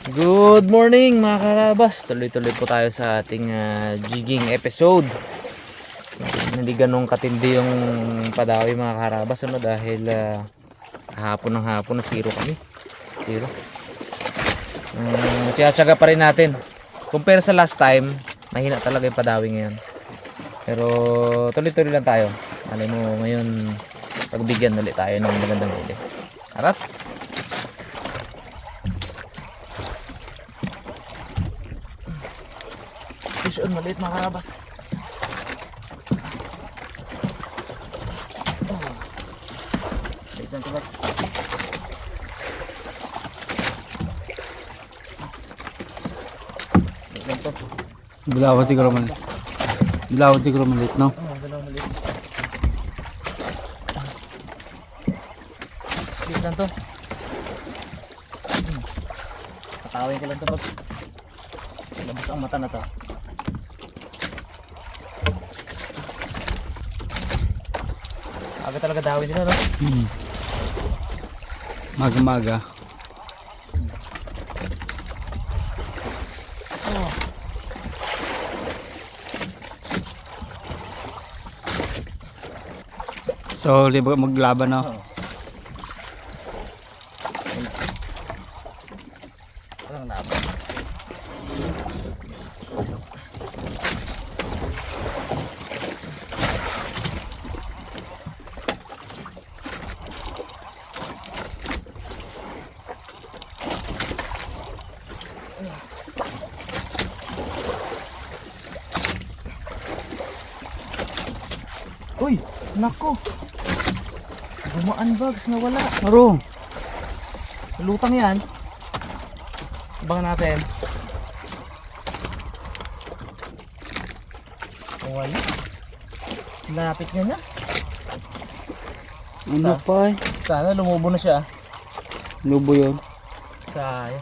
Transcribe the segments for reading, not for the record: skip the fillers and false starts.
Good morning mga karabas. Tuloy-tuloy po tayo sa ating jigging episode. Hindi ganun katindi yung padawi mga karabas dahil hapon ng hapon na zero kami. Zero. Tiyatsaga pa rin natin. Compare sa last time, mahina talaga yung padawi ngayon. Pero tuloy-tuloy lang tayo. Alam mo ngayon pagbigyan ulit tayo ng magandang huli. Arats! Fish on maliit mga karabas. Maliit lang ito. Maliit lang ito. Bilawat siguro maliit. Bilawat siguro maliit, no? Dalawang maliit. Maliit lang ito. Kakawin ko lang ito pag labas ang mata na ito. Aga talaga dawin nila, no? Maga-maga. Oh. So, di ba maglaban, no? Oh. Walang laban. Uy, nako. Gumaan bags, nawala. Aro! Lutang yan. Abangan natin. Wala. Lapit niya na. Ano pa eh? Sana lumubo na siya. Lubo yun. Kaya.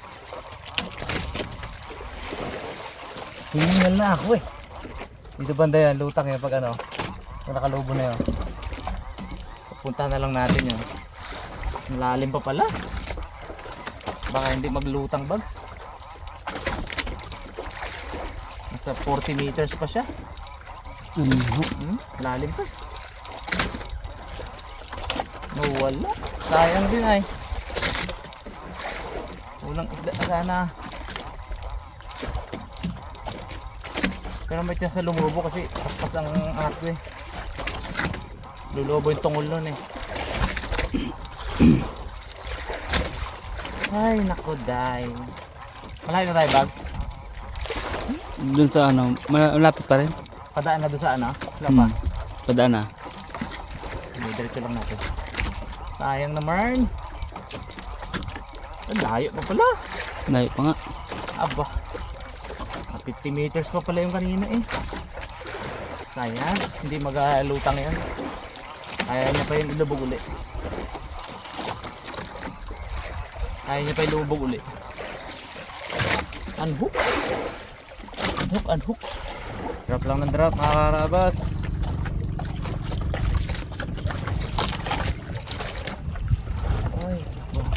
Hiningal na ako eh. Dito banda yan, lutang yan pag ano. Pag nakalubo na yun. Punta na lang natin yun. Malalim pa pala. Baka hindi maglutang bags. Nasa 40 meters pa siya. Ano? Lalim pa. Wala. Sayang din ay. Walang isda sana. Pero may chance na lumubo kasi paspas ang ato eh. Lulubo yung tungol nun eh. Ay nako dahil. Malayo na tayo bags. Doon sa ano, malapit pa rin. Padaan na doon sa ano? Wala pa. Padaan na. Diretso lang natin. Sayang naman. Ang layo pa pala. Layo pa nga. Aba. 50 meters pa pala yung kanina eh. Sayang. Hindi magalutang yan. Kaya niya pa yung ilubog uli. Kaya niya pa yung ilubog uli. Unhook. Unhook, unhook. Drop lang ng drop, mga karabas. Ay, oh.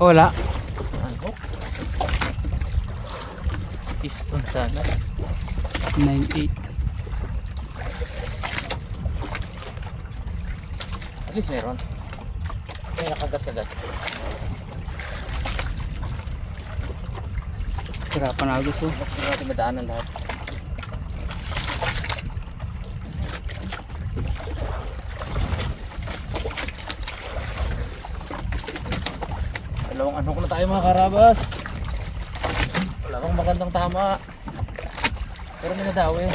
Oh, wala. Unhook. Piston sana. 9-8. At least meron. May nakagat-kagat. Sirapan na gusto. Mas hindi natin madaanan lahat. Dalawang anok na tayo mga karabas. Wala kang magandang tama. Pero may nadawi.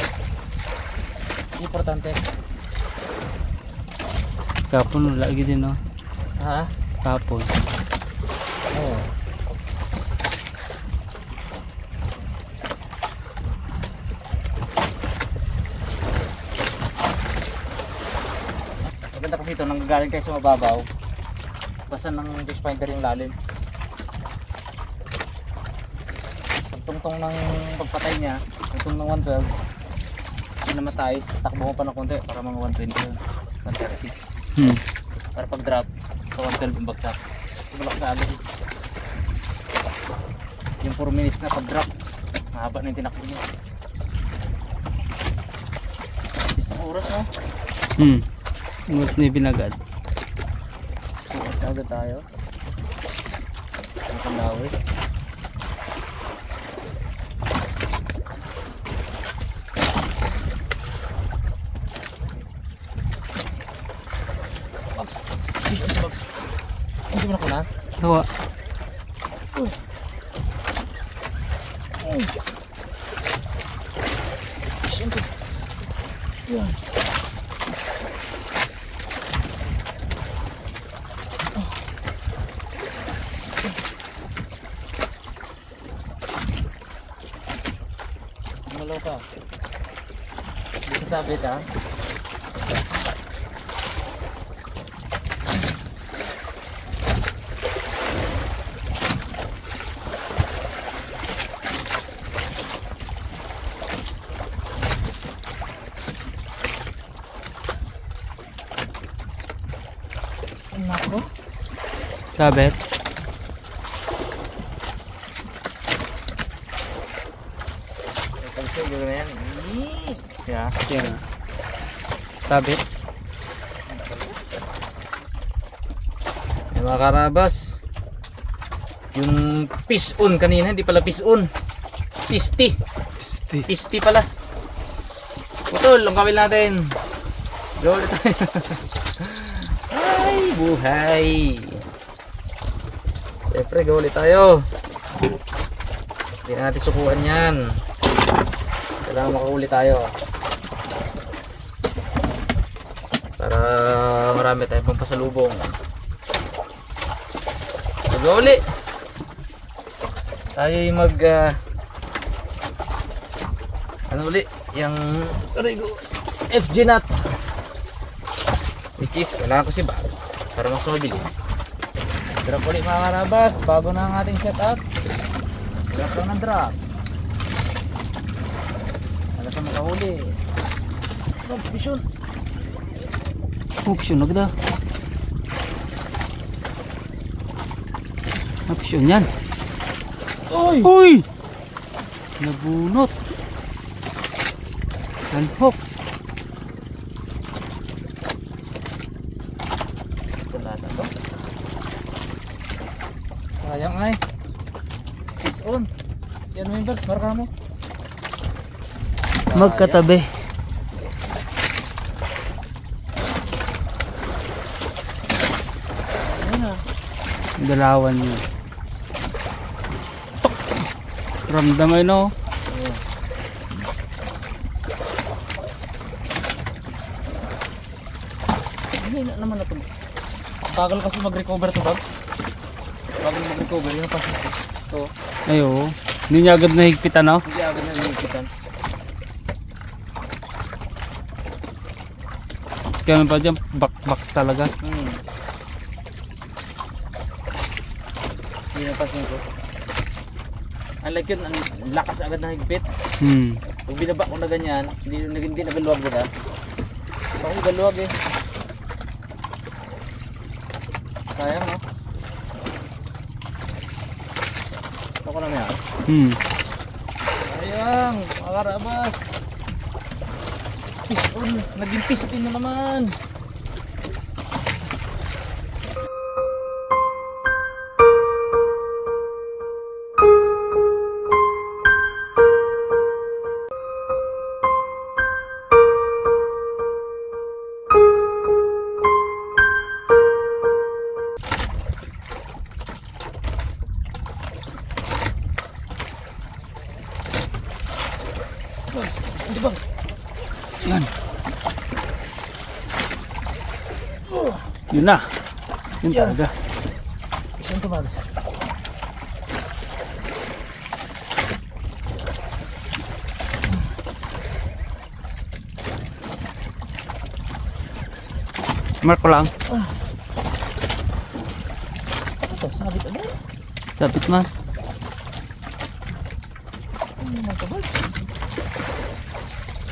Importante. Kapon wala lagi din, no? Ha? Kapon. Oo. Maganda kasi ito, nanggagaling tayo sa mababaw. Basta ng fish finder yung lalim. Pagtungtong ng pagpatay niya, itong ng 112, hindi namatay, takbo ko pa ng konti para mga 120 yun, 130. Para pag drop, Ito 112 yung bagsak. Sumalak sa agad eh. Yung 4 minutes na pag-drop. Mahaba na yung tinakbo niya. Isang oras no? Mas na binagad. Oras agad tayo. Nakalawi. Bags. Bags. Hindi mo na ko na? Tawa. Yan. Malaw ka. Dito sabit ha. Nako. Sabit. Kasi gawin na yan. Yeah. Yan. Sabit. Mga karabas, yung fish-on kanina, hindi pala fish-on. Pisti. Pisti. Pisti pala. Putol, ang kawil natin. Roll tayo. Ay, buhay. Siyempre, gawin tayo. Hindi na natin sukuan yan. Kailangan makahuli tayo. Para marami tayong pampasalubong. Gawin. Tayo yung mag... ano uli? Yung... FG nut. Which is, kailangan ko si Bags para mas mabilis. Drop ulit mga karabas, bago na ang ating setup. Drop lang ng drop. Alas na makahuli. Bags, vision. Option na kita. Option yan. Uy! Uy! Nabunot. Unhook. Tulata to. Sayang ay. Is on. Yan mo yung Bags, marka mo. Magkatabi. Ayun na. Dalawan niya. Ramdam ay no. Hindi na naman na ito. Bagal kasi mag-recover to Bags. Bagal mag-recover. Yun ang pasin ko. Ito. Ayo. Hindi niya agad nahigpitan no. Hindi agad na nilipitan. Kaya pa dyan, bak talaga. Hindi na pasin ko. Unlike yun, ang lakas agad na higpit. Pag binaba ko na ganyan, hindi na galuwag ba? Ako galuwag eh. Sayang no? Ako na yan. Sayang, mga karabas. Piston, naging piston na naman. Ano ba? Yan. Yun na. Yun Yan. talaga. Isang tumagas. Mark ko lang. Ano to? Sabit agad? Sabit man. Ano naman to ba?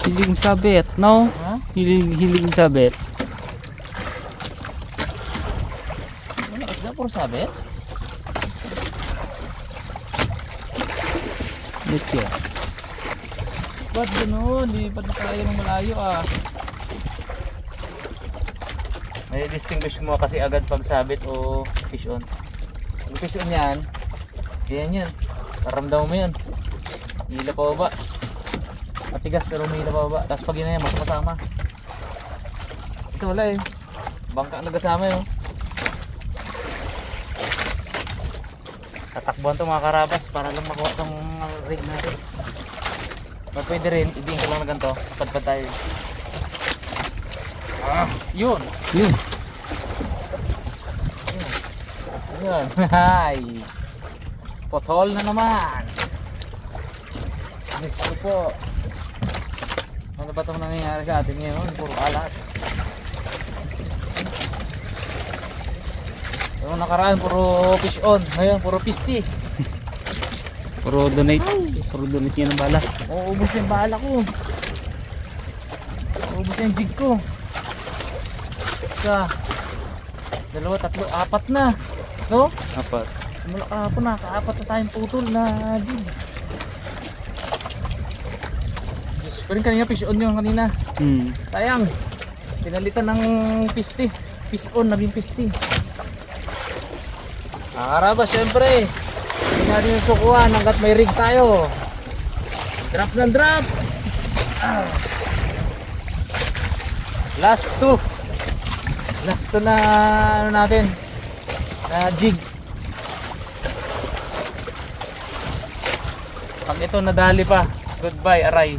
Hiling sabit. No? Ha? Hiling sabit. Ano puro sabi? Dito. Ba't gano'n? Lipat na tayo ng malayo ah. May distinguish mo kasi agad pag sabit o fish on. Pag fish on yan, ganyan yan. Karamdaman mo yan. Hila pa baba. Matigas pero may hila pa baba. Tapos pag yun na yan, masama. Ito wala eh. Bangka nagasama yun. Tatakbuhan to mga karabas para lang makuha tong rig natin. O pwede rin, ibihin ko lang na ganito. Padpad tayo. Yun. Yun. Yun. Hay. Potol na naman. Miss ko po. Ano ba itong nangyayari sa atin ngayon? Puro alat. Yung nakaraan puro fish on. Ngayon puro pisti. Puro donate. Puro donate niya ng bala. Uubos yung bala ko. Uubos yung jig ko. Isa. Dalawa, tatlo, apat na. No? Apat. Simula kahapon na, kaapat na tayong putol na jig. Pero yung kanina fish on yung kanina. Sayang. Pinalitan ng pisti. Fish on, naging pisti. Karabas, syempre. Hindi natin yung sukuhan hanggat may rig tayo. Drop ng drop. Last two. Last two na ano natin. Na jig. Pag ito nadali pa, goodbye, aray.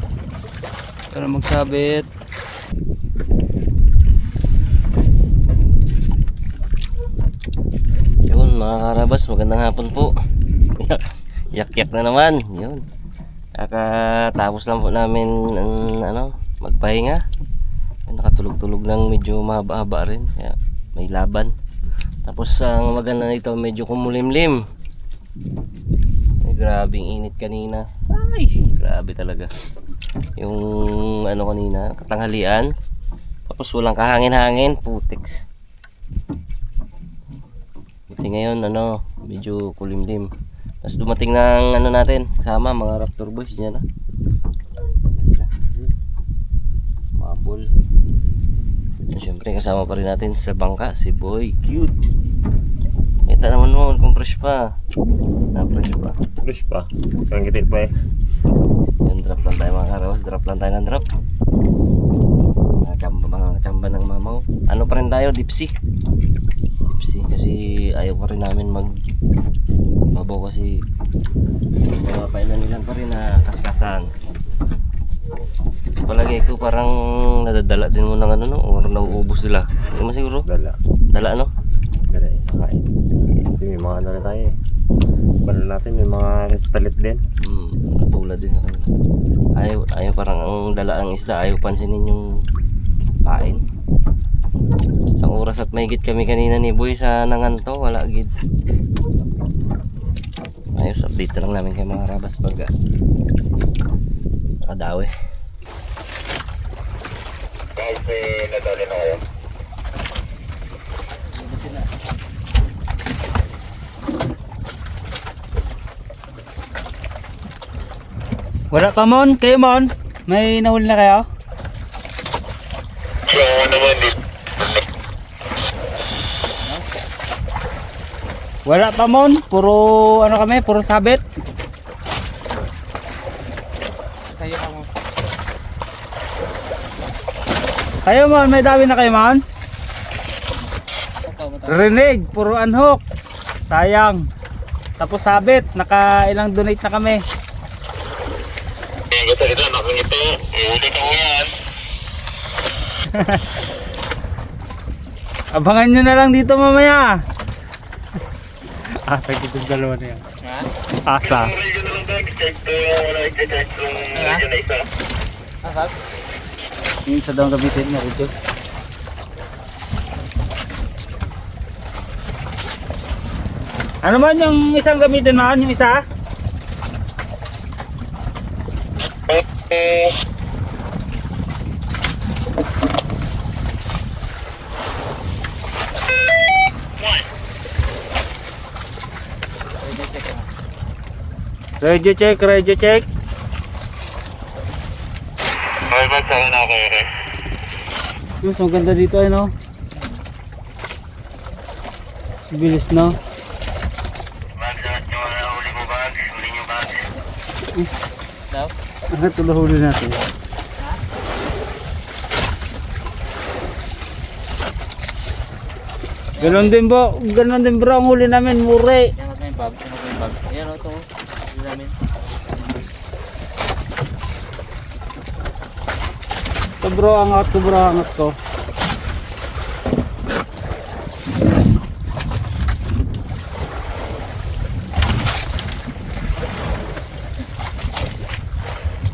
Ito na magsabit. Yun mga karabas, magandang hapon po. Yak-yak na naman. Yun. Kakatapos lang po namin magpahinga. Nakatulog-tulog lang, medyo mahaba-haba rin. Kaya may laban. Tapos ang maganda nito, medyo kumulimlim. Ay, grabing init kanina. Ay, grabe talaga. Yung kanina, katanghalian. Tapos walang kahangin-hangin, putiks. Buti ngayon medyo kulimlim. Tapos dumating ng natin, kasama mga Raptor Boys niya na. Sila. Mabol. Siyempre kasama pa rin natin sa bangka si Boy Cute. Kita naman noon kung fresh pa. Fresh pa. Fresh pa. Sangkitin pa eh. Yan, drop lang tayo mga karawas. Drop lang tayo ng drop. Mga kamba ng mamaw. Ano pa rin tayo? Deep sea. Deep sea. Kasi ayaw pa rin namin babaw kasi mga pailanilan pa rin na kaskasan. Palagi ko parang nadadala din mo ng or nauubos sila. Hindi mo siguro? Dala. Dala Dala eh. Sakain. Kasi may mga rin tayo eh. Balo natin may mga stalit din. Natulad din sa kanila. Ayaw parang ang dala ang isda. Ayaw pansinin yung kain. Isang oras at mahigit kami kanina ni Boy sa nanganto. Wala gid. Ayos, update lang namin kay mga rabas pag nakadawi. Kasi nadali na kayo. Wala pa mon? Kayo mon? May nahuli na kayo? So naman din. Wala pa mon? Puro kami? Puro sabit? Tayo ka mo. Kayo mon? May dawi na kayo mon? Rinig, puro unhook. Sayang. Tapos sabit, ilang donate na kami. Gusto ito, nakangito. Ihuli ka mo yan. Abangan nyo na lang dito mamaya. Asa kitong dalawa na yan. Ha? Asa. Radyo na lang ba? Check to yung wala i-check yung radyo na isa. Asas? Yung isa daw ang gamitin na ito. Ano man yung isang gamitin man? Yung isa? Radio check, radio check. Okay, bad, sa'yo na ako, okay. Mas maganda dito eh, no? Bilis, no? Bad, lahat nyo na huli ko, bad. Huli nyo, bad. Ang tulahuli natin. Ganon din bro, ang huli namin, muri. Yan natin yung bag. Yan natin yung bag. Ayan o, ito. Hindi namin. Ito bro, angat ko bro, angat ko.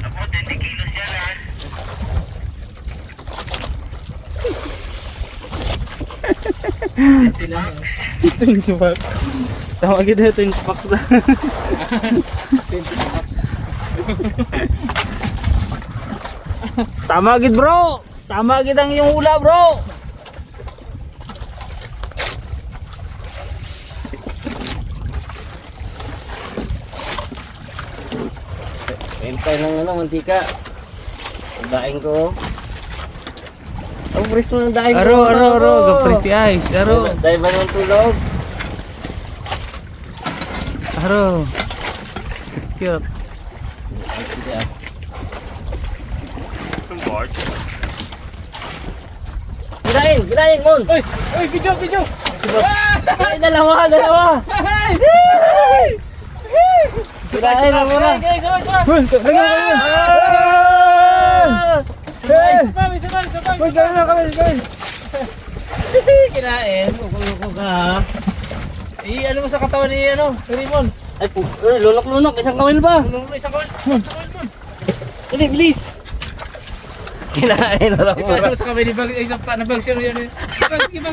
Ako, 20 kilos yan, ha? Sila. Ito yung tupak. Tawag ito yung tupak na. Tama gid bro. Tama gid ang iyong hula bro. Hintay ng ano, mantika. Daing ko. Ang pres mo ng daing ko. Aro, go pretty eyes. Aro. Dahil ba ng tulog? Aro. Cute. Girain, Mon! Uy! Uy! Video! Ay, dalawa! Girain na muna! Kinain. Uko ka. Ano mo sa katawan ni Raymond? Ay, lunok-lunok! Isang kawil ba? Isang kawal. Isang kawal mo. Dali, bilis! Kinain na lang Ito muna. ano sa kamay ni Bag. Isang pa na Bag siya yan. Bag. Sige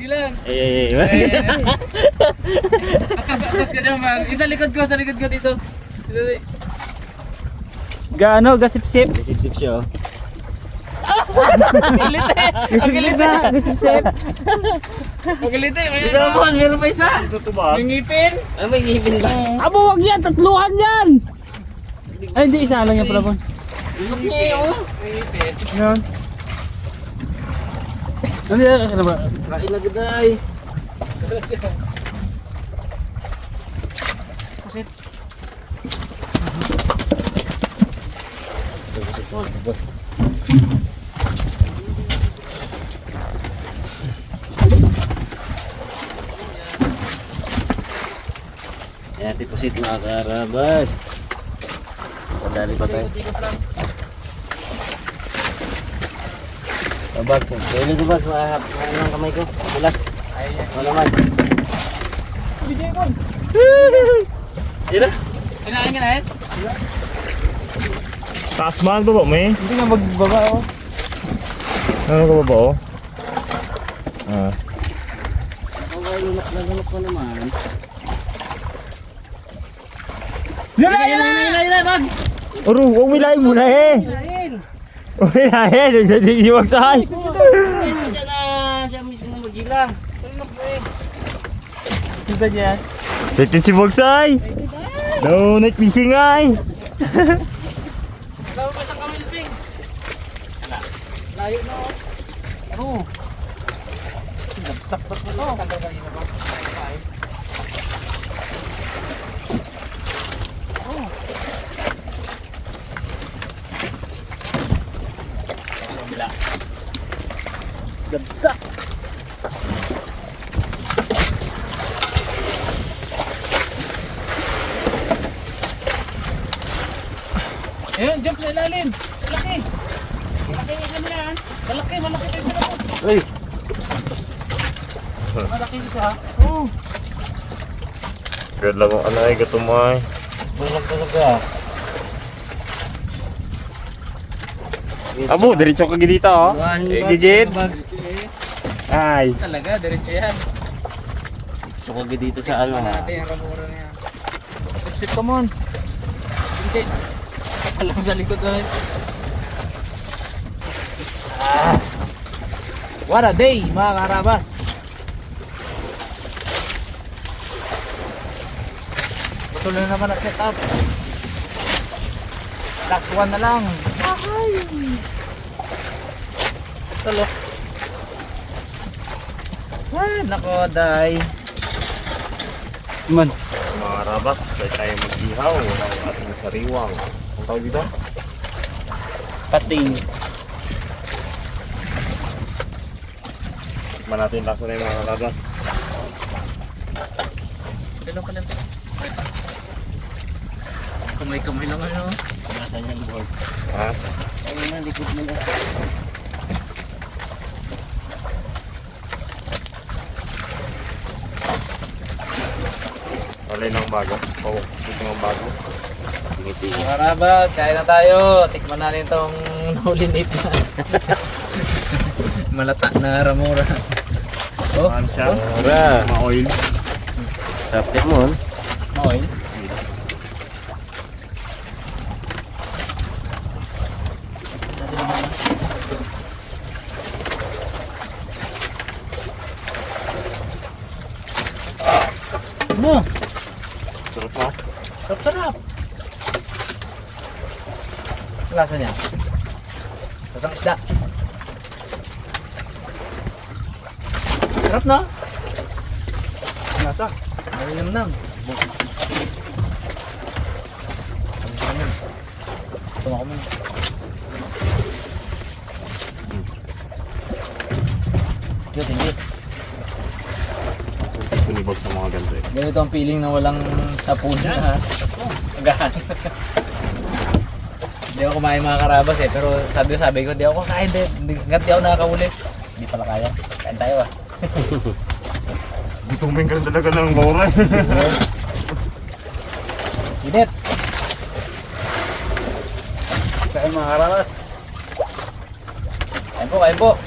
lang. Ay. Atas ka dyan, Bag. Sa likod ko dito. Gaano, gasip-sip. Sip-sip siya, oh. Gasip-sip na, gasip-sip. Magalit eh. Isa mo, meron pa isa. Yung ngipin. Ay, may ngipin ba? Abo, wag yan, tatluhan yan. Ay, hindi, isa lang yan pala po. Lunok niya, oh. Yung ngipin. Yan. Ano yan, ano ba? Kain na gaday. Pusit. Ayan, deposit mga karabas. Padali pa tayo. Ikot lang. Babag po. Pwede ko ba? Ano ang kamay ko? Bulas. Ayan. Wala man. Video mo. Ayun na. Kinain ka na eh? Taas man ba ba, may? Hindi nga magbaba, oh. Ano ka ba ba, oh? Ah. Okay, lunok ko naman. Yan, Bag. Oro, huwag milahin muna eh! Huwag milahin! Hindi si Magsahay! Siya mismo magila. Tulog mo eh. Kita niya. Titin si Magsahay! No, night fishing ay! Kasama pa siyang kamilping. Layo na oh. Ano? Saktot mo to. Tanggal ka rin ba? Kain. Gabsak. Ayun, jump sa ilalim. Malaki. Malaki yung isa nila. Malaki ito isa na po. Uy! Malaki isa. Oo. Good lang kung ano ay gatumay. Bulog talaga. Abo, diretso ka dito oh. Gigit. Ay. Talaga, diretso yan. Gusto ko dito sa ano ha. Natin yung ramura na yan. Sip-sip ka mon. Hindi. Alam sa likod na yun. What a day, mga karabas. Tuloy na naman ang setup. Last one na lang. Tuloy. Ay, nako, day. Man. Mga rabas, tayo tayo mag-ihaw ng ating sariwang. Ang tawag dito? Pating. Tikman natin lasa na yung mga rabas. Dalaw ka lang. Kamay-kamay lang ano. Nasa niyan board. Ha? Ano na, likod mo na. Walay ng bago. Oo, ito ng bago. Tingiti. Mga Rabas, kain na tayo. Tikman natin tong naulinip na. Malata na ramura. Oh, Saan siya? Ora. Ma-oil. Sapit mo. oil. Ano? Sarap na. Sarap-sarap. Lasa niya. Lasang isda. Sarap na. Nasa. Malinamnam. Tuma ko muna. Yun, hindi. Sunibag sa mga ganito eh. Ganito ang feeling na walang hapon na agahan. Hindi ako kumain mga karabas eh, pero sabi ko, di ako kakain din. Hanggat di ako nakakahuli. Hindi pala kaya. Kain tayo ah. Gutumin ka talaga ng bawra. Init! Kaya mga karalas. Kain po!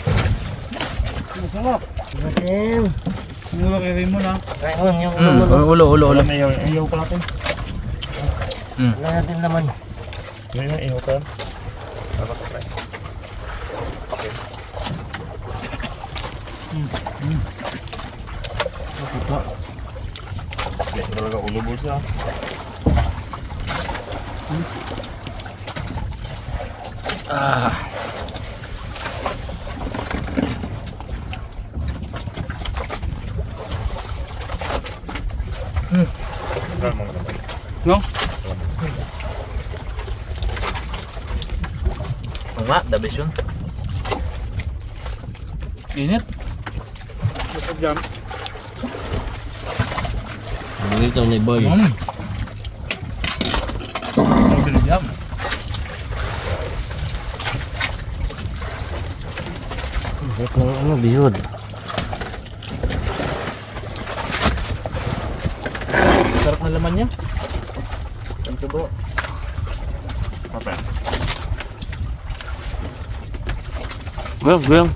Gusto mo? Matim. Mula kay mo na. Kain yung ulo mo. Ulo. Wala na ihaw. Ihaw pa natin. Wala natin naman. Ngayon na ihaw pa. Dapat try. Okay. Hindi talaga ulubol siya. Try mo naman. No? Oo nga, the best yun. Init. Gusto dyan. Dito ni boy. Yum. Ito ng ano, bihod. Sarap na laman niya. Ito bro. Okay. Well.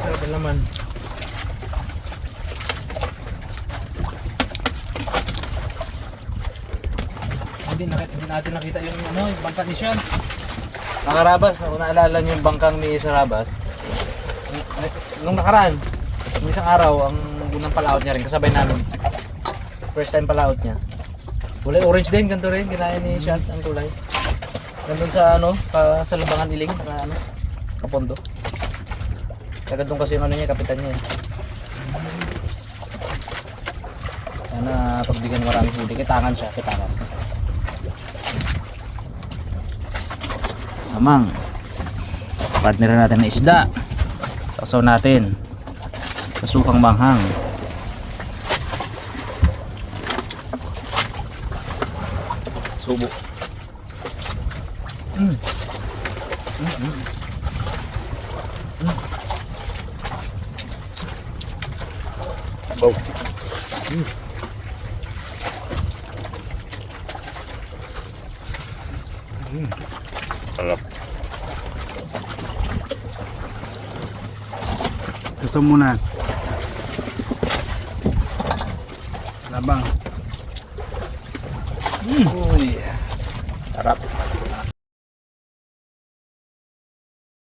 Sarap na laman. Hindi natin nakita yung yung bangka ni Sean. Mga Rabas, kung naalala niyo yung bangkang ni Sarabas, nung nakaraan, nung isang araw, ang unang palaot niya rin, kasabay namin. First time palaot niya. Kulay orange din, ganito rin, kinaya ni Sean ang kulay. Nandun sa sa Lubangan Iling, Kapondo. Kaya doon kasi yung niya, kapitan niya. Sana pagbigyan maraming huli, kitangan siya, kitangan. Amang partner natin na isda, sasaw natin sa sukang banghang. Subo. Wow. Sarap. Gusto mo na. Labang. Uy. Sarap.